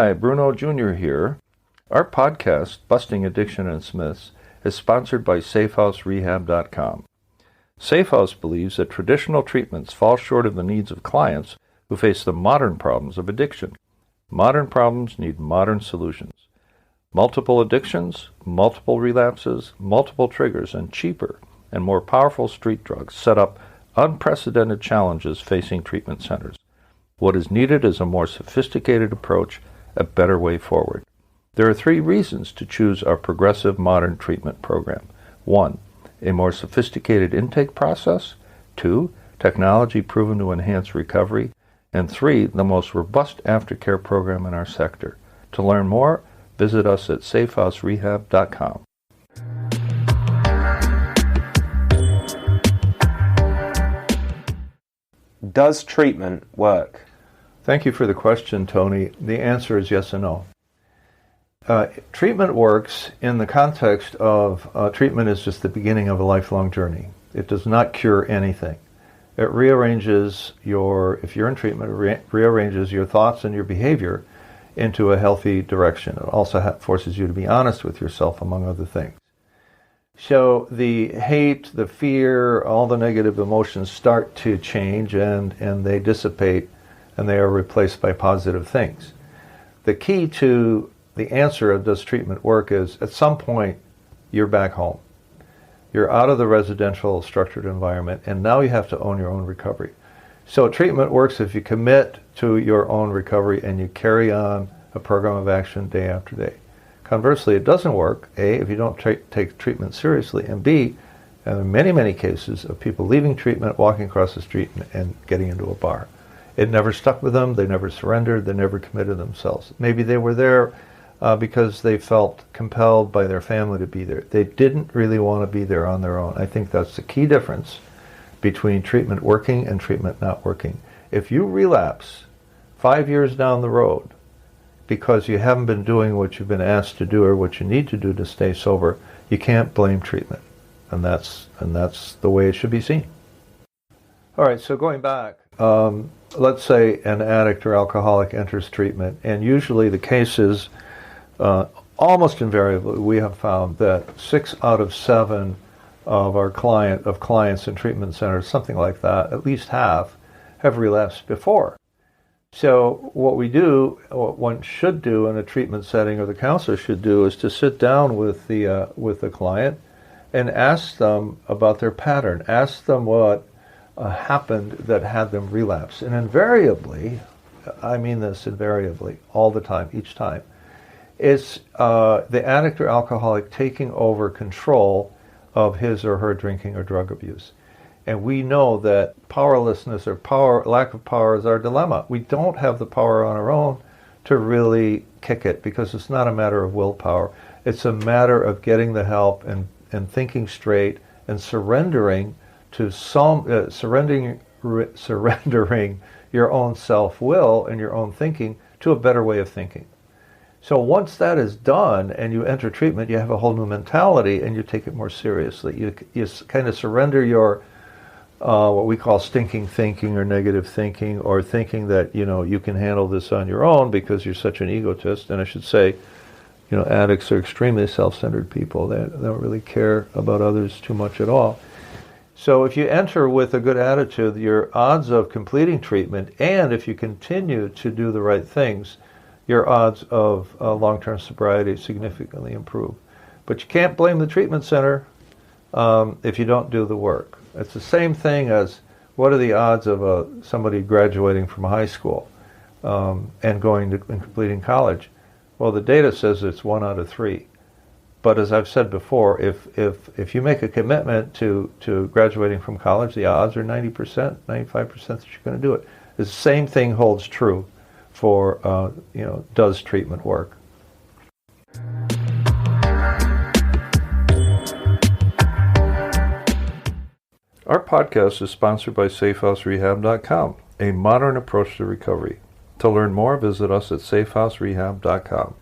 Hi, Bruno Jr. here. Our podcast, Busting Addiction and Smiths, is sponsored by SafeHouseRehab.com. SafeHouse believes that traditional treatments fall short of the needs of clients who face the modern problems of addiction. Modern problems need modern solutions. Multiple addictions, multiple relapses, multiple triggers, and cheaper and more powerful street drugs set up unprecedented challenges facing treatment centers. What is needed is a more sophisticated approach, a better way forward. There are 3 reasons to choose our progressive modern treatment program. 1, a more sophisticated intake process. 2, technology proven to enhance recovery. And 3, the most robust aftercare program in our sector. To learn more, visit us at SafeHouseRehab.com. Does treatment work? Thank you for the question, Tony. The answer is yes and no. Treatment works in the context of treatment is just the beginning of a lifelong journey. It does not cure anything. It rearranges if you're in treatment, it rearranges your thoughts and your behavior into a healthy direction. It also forces you to be honest with yourself, among other things. So the hate, the fear, all the negative emotions start to change and they dissipate and they are replaced by positive things. The key to the answer of does treatment work is at some point you're back home. You're out of the residential structured environment and now you have to own your own recovery. So treatment works if you commit to your own recovery and you carry on a program of action day after day. Conversely, it doesn't work, A, if you don't take treatment seriously, and B, there are many, many cases of people leaving treatment, walking across the street and getting into a bar. It never stuck with them, they never surrendered, they never committed themselves. Maybe they were there because they felt compelled by their family to be there. They didn't really want to be there on their own. I think that's the key difference between treatment working and treatment not working. If you relapse 5 years down the road because you haven't been doing what you've been asked to do or what you need to do to stay sober, you can't blame treatment. And that's the way it should be seen. All right, so going back, let's say an addict or alcoholic enters treatment, and usually the case is almost invariably we have found that 6 out of 7 of our clients in treatment centers, something like that, at least half, have relapsed before. So what one should do in a treatment setting, or the counselor should do, is to sit down with the client and ask them about their pattern. Ask them what happened that had them relapse. And invariably, I mean this invariably, all the time, each time, it's the addict or alcoholic taking over control of his or her drinking or drug abuse. And we know that powerlessness or lack of power is our dilemma. We don't have the power on our own to really kick it because it's not a matter of willpower. It's a matter of getting the help and thinking straight and surrendering to surrendering your own self-will and your own thinking to a better way of thinking. So once that is done and you enter treatment, you have a whole new mentality and you take it more seriously. You kind of surrender your what we call stinking thinking or negative thinking, or thinking that you can handle this on your own because you're such an egotist. And I should say, addicts are extremely self-centered people. They don't really care about others too much at all. So if you enter with a good attitude, your odds of completing treatment, and if you continue to do the right things, your odds of long-term sobriety significantly improve. But you can't blame the treatment center if you don't do the work. It's the same thing as what are the odds of somebody graduating from high school and going to and completing college? Well, the data says it's 1 out of 3. But as I've said before, if you make a commitment to graduating from college, the odds are 90%, 95% that you're going to do it. The same thing holds true for does treatment work? Our podcast is sponsored by SafeHouseRehab.com, a modern approach to recovery. To learn more, visit us at SafeHouseRehab.com.